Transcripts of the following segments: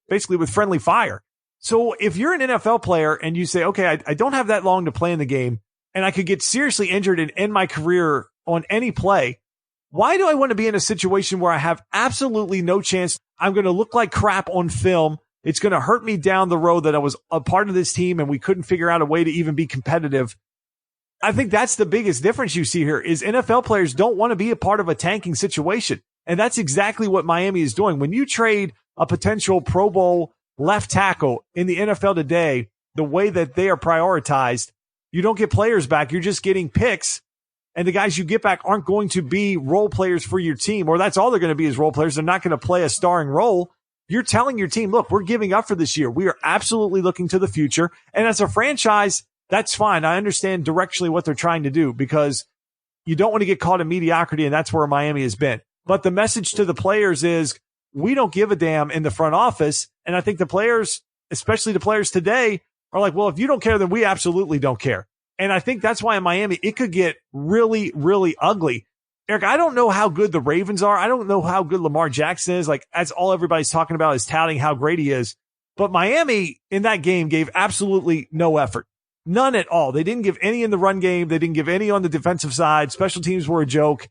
basically with friendly fire. So if you're an NFL player and you say, okay, I don't have that long to play in the game and I could get seriously injured and end my career on any play, why do I want to be in a situation where I have absolutely no chance? I'm going to look like crap on film. It's going to hurt me down the road that I was a part of this team and we couldn't figure out a way to even be competitive. I think that's the biggest difference you see here is NFL players don't want to be a part of a tanking situation. And that's exactly what Miami is doing. When you trade a potential Pro Bowl left tackle in the NFL today, the way that they are prioritized, you don't get players back. You're just getting picks. And the guys you get back aren't going to be role players for your team, or that's all they're going to be is role players. They're not going to play a starring role. You're telling your team, look, we're giving up for this year. We are absolutely looking to the future. And as a franchise, that's fine. I understand directionally what they're trying to do because you don't want to get caught in mediocrity, and that's where Miami has been. But the message to the players is we don't give a damn in the front office. And I think the players, especially the players today, are like, well, if you don't care, then we absolutely don't care. And I think that's why in Miami, it could get really, really ugly. Eric, I don't know how good the Ravens are. I don't know how good Lamar Jackson is. Like, that's all everybody's talking about is touting how great he is. But Miami in that game gave absolutely no effort. None at all. They didn't give any in the run game. They didn't give any on the defensive side. Special teams were a joke.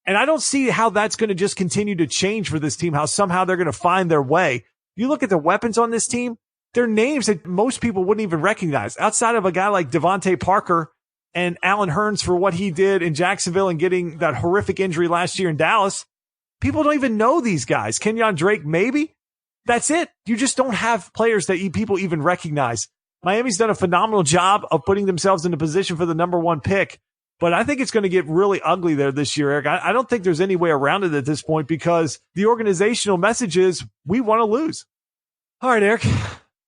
And I don't see how that's going to just continue to change for this team, how somehow they're going to find their way. You look at the weapons on this team, they're names that most people wouldn't even recognize. Outside of a guy like Devontae Parker and Allen Hurns for what he did in Jacksonville and getting that horrific injury last year in Dallas, people don't even know these guys. Kenyon Drake, maybe. That's it. You just don't have players that people even recognize. Miami's done a phenomenal job of putting themselves in a position for the number one pick. But I think it's going to get really ugly there this year, Eric. I don't think there's any way around it at this point because the organizational message is we want to lose. All right, Eric,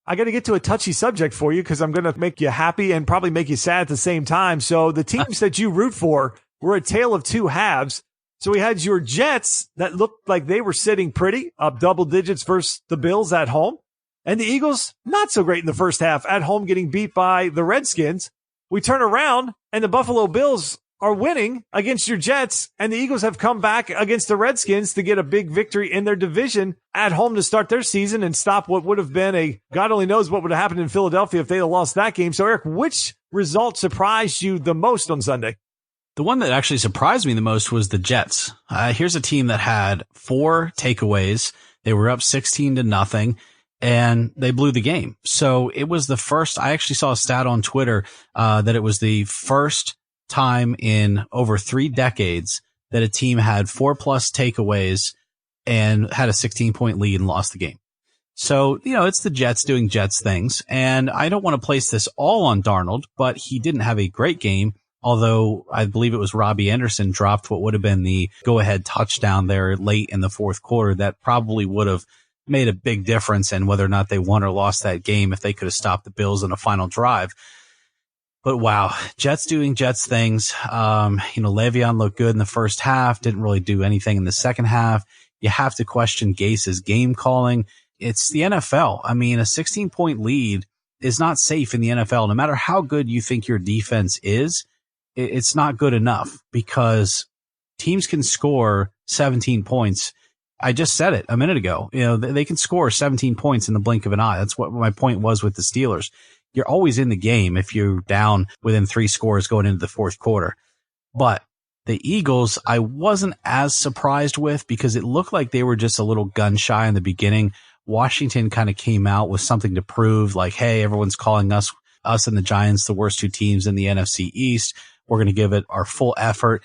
I got to get to a touchy subject for you because I'm going to make you happy and probably make you sad at the same time. So the teams that you root for were a tale of two halves. So we had your Jets that looked like they were sitting pretty up double digits versus the Bills at home. And the Eagles, not so great in the first half at home, getting beat by the Redskins. We turn around and the Buffalo Bills are winning against your Jets, and the Eagles have come back against the Redskins to get a big victory in their division at home to start their season and stop what would have been a God only knows what would have happened in Philadelphia if they had lost that game. So, Eric, which result surprised you the most on Sunday? The one that actually surprised me the most was the Jets. Here's a team that had 4 takeaways. They were up 16-0. And they blew the game. So it was the first, I actually saw a stat on Twitter, that it was the first time in over 3 decades that a team had 4+ takeaways and had a 16-point lead and lost the game. So, it's the Jets doing Jets things. And I don't want to place this all on Darnold, but he didn't have a great game. Although I believe it was Robbie Anderson dropped what would have been the go ahead touchdown there late in the fourth quarter that probably would have made a big difference in whether or not they won or lost that game if they could have stopped the Bills on a final drive. But wow, Jets doing Jets things. Le'Veon looked good in the first half, didn't really do anything in the second half. You have to question Gase's game calling. It's the NFL. I mean, a 16-point lead is not safe in the NFL. No matter how good you think your defense is, it's not good enough because teams can score 17 points. I just said it a minute ago. They can score 17 points in the blink of an eye. That's what my point was with the Steelers. You're always in the game if you're down within 3 scores going into the fourth quarter. But the Eagles, I wasn't as surprised with because it looked like they were just a little gun shy in the beginning. Washington kind of came out with something to prove, like, hey, everyone's calling us and the Giants the worst 2 teams in the NFC East. We're going to give it our full effort.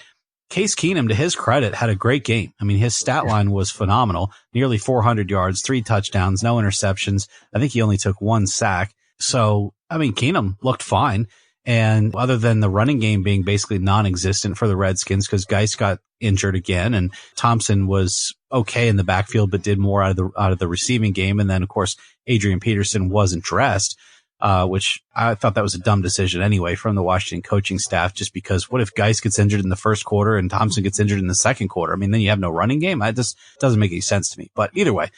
Case Keenum, to his credit, had a great game. I mean, his stat line was phenomenal. Nearly 400 yards, 3 touchdowns, no interceptions. I think he only took 1 sack. So, I mean, Keenum looked fine. And other than the running game being basically non-existent for the Redskins because Geis got injured again and Thompson was okay in the backfield but did more out of the receiving game. And then, of course, Adrian Peterson wasn't dressed. Which I thought that was a dumb decision anyway from the Washington coaching staff, just because what if Geis gets injured in the first quarter and Thompson gets injured in the second quarter? I mean, then you have no running game. That just doesn't make any sense to me. But either way,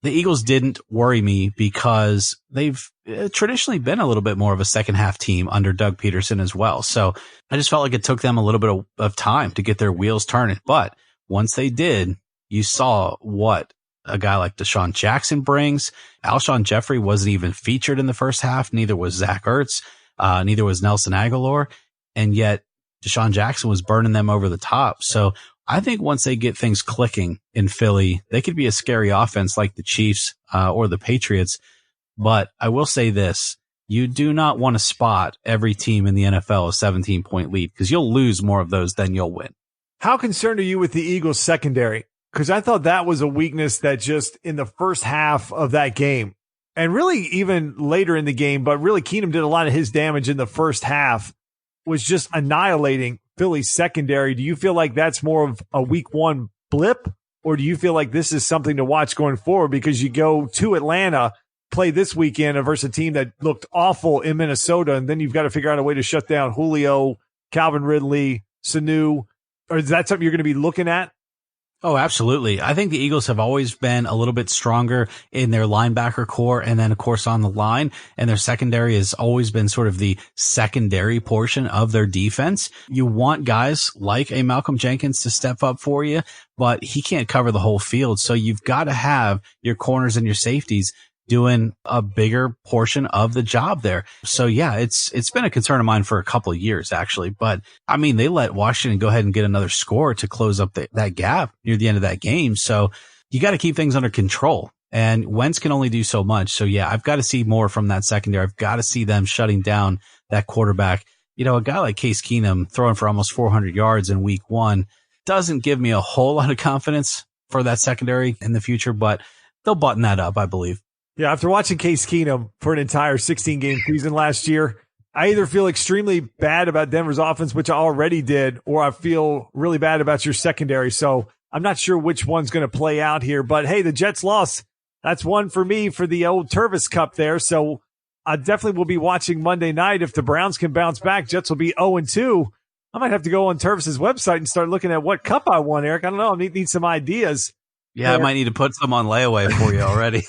the Eagles didn't worry me because they've traditionally been a little bit more of a second half team under Doug Peterson as well. So I just felt like it took them a little bit of time to get their wheels turning. But once they did, you saw what a guy like Deshaun Jackson brings. Alshon Jeffrey wasn't even featured in the first half. Neither was Zach Ertz. Neither was Nelson Aguilar. And yet Deshaun Jackson was burning them over the top. So I think once they get things clicking in Philly, they could be a scary offense like the Chiefs, or the Patriots. But I will say this. You do not want to spot every team in the NFL a 17-point lead, because you'll lose more of those than you'll win. How concerned are you with the Eagles secondary? Because I thought that was a weakness that just in the first half of that game, and really even later in the game, but really Keenum did a lot of his damage in the first half, was just annihilating Philly's secondary. Do you feel like that's more of a week one blip, or do you feel like this is something to watch going forward, because you go to Atlanta, play this weekend versus a team that looked awful in Minnesota, and then you've got to figure out a way to shut down Julio, Calvin Ridley, Sanu? Or is that something you're going to be looking at? Oh, absolutely. I think the Eagles have always been a little bit stronger in their linebacker core, and then of course on the line, and their secondary has always been sort of the secondary portion of their defense. You want guys like a Malcolm Jenkins to step up for you, but he can't cover the whole field. So you've got to have your corners and your safeties doing a bigger portion of the job there. So yeah, it's been a concern of mine for a couple of years, actually. But I mean, they let Washington go ahead and get another score to close up that gap near the end of that game. So you got to keep things under control, and Wentz can only do so much. So yeah, I've got to see more from that secondary. I've got to see them shutting down that quarterback. You know, a guy like Case Keenum throwing for almost 400 yards in week one doesn't give me a whole lot of confidence for that secondary in the future, but they'll button that up, I believe. Yeah, after watching Case Keenum for an entire 16-game season last year, I either feel extremely bad about Denver's offense, which I already did, or I feel really bad about your secondary. So I'm not sure which one's going to play out here. But, hey, the Jets lost. That's one for me for the old Tervis Cup there. So I definitely will be watching Monday night. If the Browns can bounce back, Jets will be 0-2. I might have to go on Tervis's website and start looking at what cup I won, Eric. I don't know. I need some ideas. Yeah, I might need to put some on layaway for you already.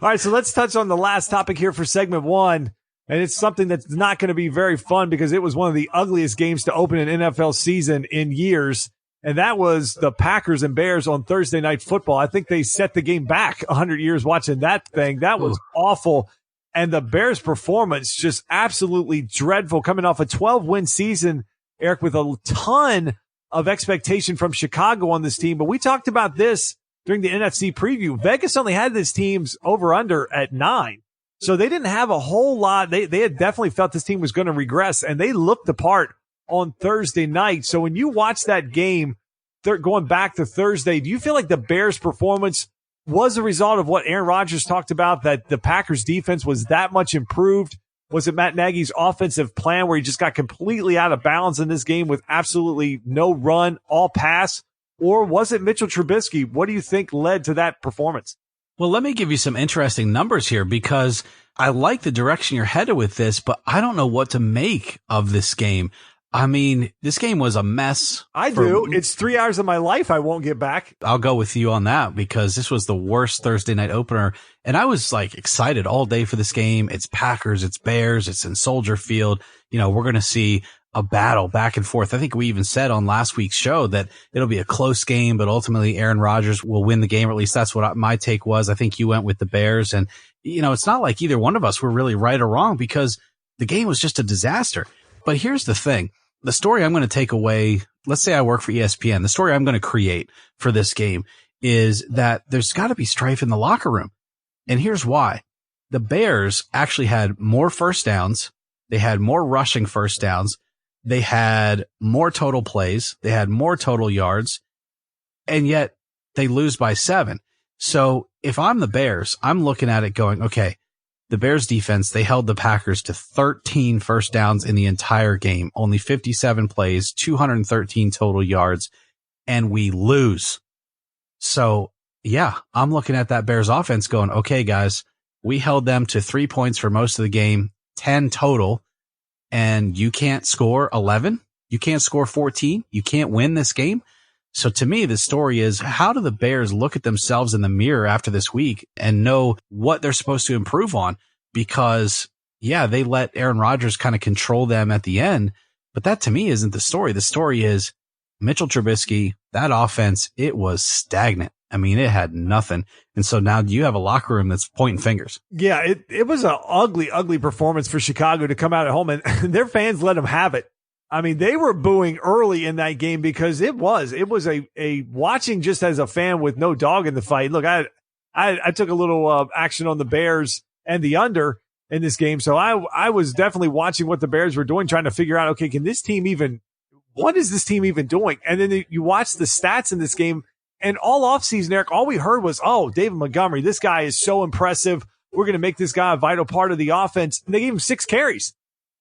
All right, so let's touch on the last topic here for segment one, and it's something that's not going to be very fun because it was one of the ugliest games to open an NFL season in years, and that was the Packers and Bears on Thursday Night Football. I think they set the game back 100 years watching that thing. That was awful, and the Bears' performance just absolutely dreadful, coming off a 12-win season, Eric, with a ton of expectation from Chicago on this team. But we talked about this during the NFC preview. Vegas only had this team's over-under at 9. So they didn't have a whole lot. They had definitely felt this team was going to regress, and they looked the part on Thursday night. So when you watch that game, going back to Thursday, do you feel like the Bears' performance was a result of what Aaron Rodgers talked about, that the Packers' defense was that much improved? Was it Matt Nagy's offensive plan where he just got completely out of balance in this game with absolutely no run, all pass? Or was it Mitchell Trubisky? What do you think led to that performance? Well, let me give you some interesting numbers here, because I like the direction you're headed with this, but I don't know what to make of this game. I mean, this game was a mess. I do. It's 3 hours of my life I won't get back. I'll go with you on that, because this was the worst Thursday night opener. And I was like excited all day for this game. It's Packers, it's Bears, it's in Soldier Field. You know, we're going to see a battle back and forth. I think we even said on last week's show that it'll be a close game, but ultimately Aaron Rodgers will win the game, or at least that's what my take was. I think you went with the Bears, and you know, it's not like either one of us were really right or wrong, because the game was just a disaster. But here's the thing. The story I'm going to take away, let's say I work for ESPN, the story I'm going to create for this game is that there's got to be strife in the locker room. And here's why. The Bears actually had more first downs. They had more rushing first downs. They had more total plays. They had more total yards, and yet they lose by 7. So if I'm the Bears, I'm looking at it going, okay, the Bears defense, they held the Packers to 13 first downs in the entire game, only 57 plays, 213 total yards, and we lose. So yeah, I'm looking at that Bears offense going, okay, guys, we held them to 3 points for most of the game, 10 total. And you can't score 11. You can't score 14. You can't win this game. So to me, the story is, how do the Bears look at themselves in the mirror after this week and know what they're supposed to improve on? Because yeah, they let Aaron Rodgers kind of control them at the end, but that to me isn't the story. The story is Mitchell Trubisky, that offense, it was stagnant. I mean, it had nothing. And so now you have a locker room that's pointing fingers. Yeah, it was an ugly, ugly performance for Chicago to come out at home, and their fans let them have it. I mean, they were booing early in that game because it was a watching just as a fan with no dog in the fight. Look, I took a little action on the Bears and the under in this game. So I was definitely watching what the Bears were doing, trying to figure out, okay, what is this team even doing? And then you watch the stats in this game, and all offseason, Eric, all we heard was, oh, David Montgomery, this guy is so impressive. We're going to make this guy a vital part of the offense. And they gave him 6 carries.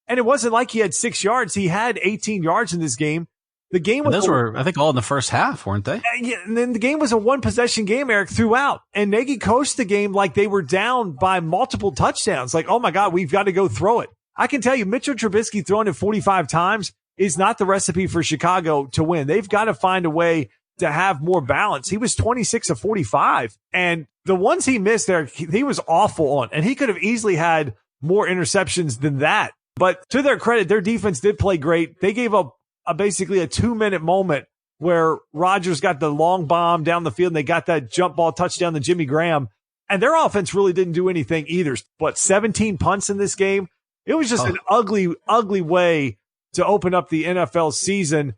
And it wasn't like he had 6 yards. He had 18 yards in this game. The game was those were, I think, all in the first half, weren't they? And then the game was a 1-possession game, Eric, throughout. And Nagy coached the game like they were down by multiple touchdowns. Like, oh my God, we've got to go throw it. I can tell you, Mitchell Trubisky throwing it 45 times is not the recipe for Chicago to win. They've got to find a way to have more balance. He was 26 of 45. And the ones he missed there, he was awful on. And he could have easily had more interceptions than that. But to their credit, their defense did play great. They gave up basically a 2-minute moment where Rodgers got the long bomb down the field and they got that jump ball touchdown to Jimmy Graham. And their offense really didn't do anything either. 17 punts in this game? It was just an ugly, ugly way to open up the NFL season.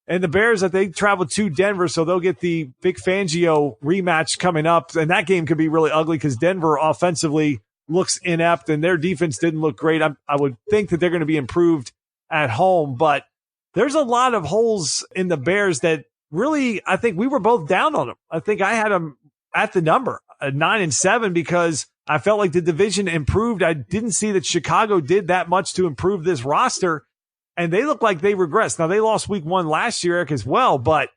And the Bears, they traveled to Denver, so they'll get the Vic Fangio rematch coming up. And that game could be really ugly because Denver offensively looks inept and their defense didn't look great. I would think that they're going to be improved at home, but there's a lot of holes in the Bears that really, I think we were both down on them. I think I had them at the number 9-7 because I felt like the division improved. I didn't see that Chicago did that much to improve this roster, and they look like they regressed. Now they lost week 1 last year, Eric, as well, but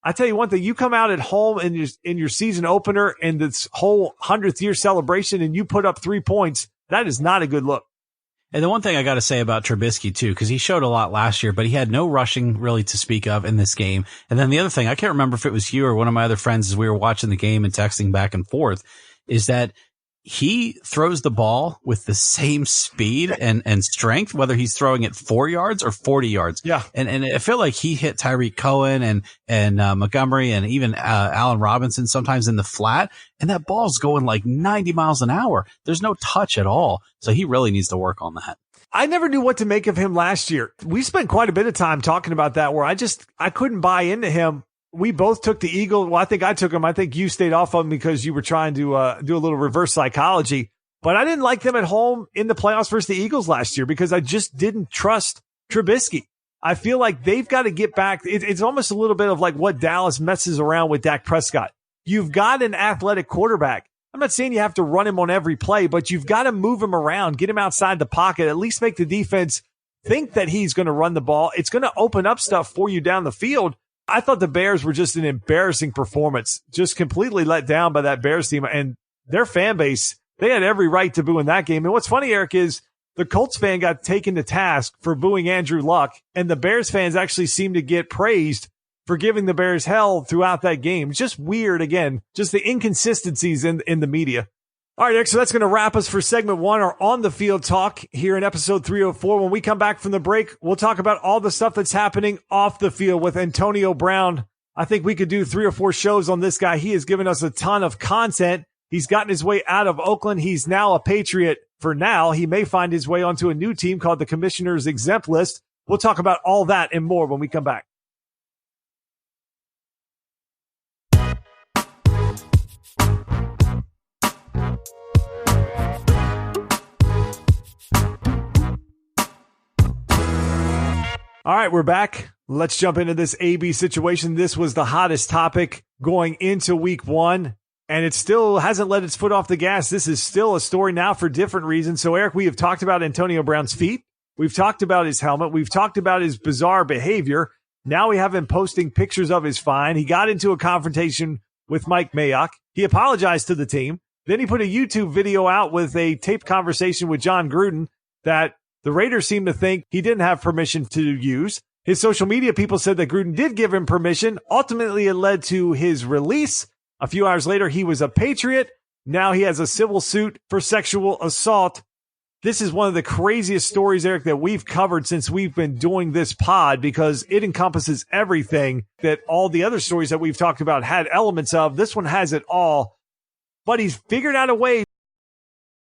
I tell you one thing, you come out at home in your season opener and this whole 100th year celebration and you put up 3 points, that is not a good look. And the one thing I got to say about Trubisky too, because he showed a lot last year, but he had no rushing really to speak of in this game. And then the other thing, I can't remember if it was you or one of my other friends as we were watching the game and texting back and forth, is that he throws the ball with the same speed and strength, whether he's throwing it 4 yards or 40 yards. Yeah. And I feel like he hit Tyreek Cohen and Montgomery and even Allen Robinson sometimes in the flat. And that ball's going like 90 miles an hour. There's no touch at all. So he really needs to work on that. I never knew what to make of him last year. We spent quite a bit of time talking about that where I couldn't buy into him. We both took the Eagles. Well, I think I took them. I think you stayed off of them because you were trying to do a little reverse psychology. But I didn't like them at home in the playoffs versus the Eagles last year because I just didn't trust Trubisky. I feel like they've got to get back. It's almost a little bit of like what Dallas messes around with Dak Prescott. You've got an athletic quarterback. I'm not saying you have to run him on every play, but you've got to move him around, get him outside the pocket, at least make the defense think that he's going to run the ball. It's going to open up stuff for you down the field. I thought the Bears were just an embarrassing performance, just completely let down by that Bears team and their fan base. They had every right to boo in that game. And what's funny, Eric, is the Colts fan got taken to task for booing Andrew Luck, and the Bears fans actually seemed to get praised for giving the Bears hell throughout that game. It's just weird, again, just the inconsistencies in the media. All right, Eric, so that's going to wrap us for segment 1, our On the Field talk here in episode 304. When we come back from the break, we'll talk about all the stuff that's happening off the field with Antonio Brown. I think we could do 3 or 4 shows on this guy. He has given us a ton of content. He's gotten his way out of Oakland. He's now a Patriot for now. He may find his way onto a new team called the Commissioner's Exempt List. We'll talk about all that and more when we come back. All right, we're back. Let's jump into this AB situation. This was the hottest topic going into week 1, and it still hasn't let its foot off the gas. This is still a story now for different reasons. So, Eric, we have talked about Antonio Brown's feet. We've talked about his helmet. We've talked about his bizarre behavior. Now we have him posting pictures of his fine. He got into a confrontation with Mike Mayock. He apologized to the team. Then he put a YouTube video out with a taped conversation with John Gruden that the Raiders seem to think he didn't have permission to use. His social media people said that Gruden did give him permission. Ultimately, it led to his release. A few hours later, he was a Patriot. Now he has a civil suit for sexual assault. This is one of the craziest stories, Eric, that we've covered since we've been doing this pod, because it encompasses everything that all the other stories that we've talked about had elements of. This one has it all, but he's figured out a way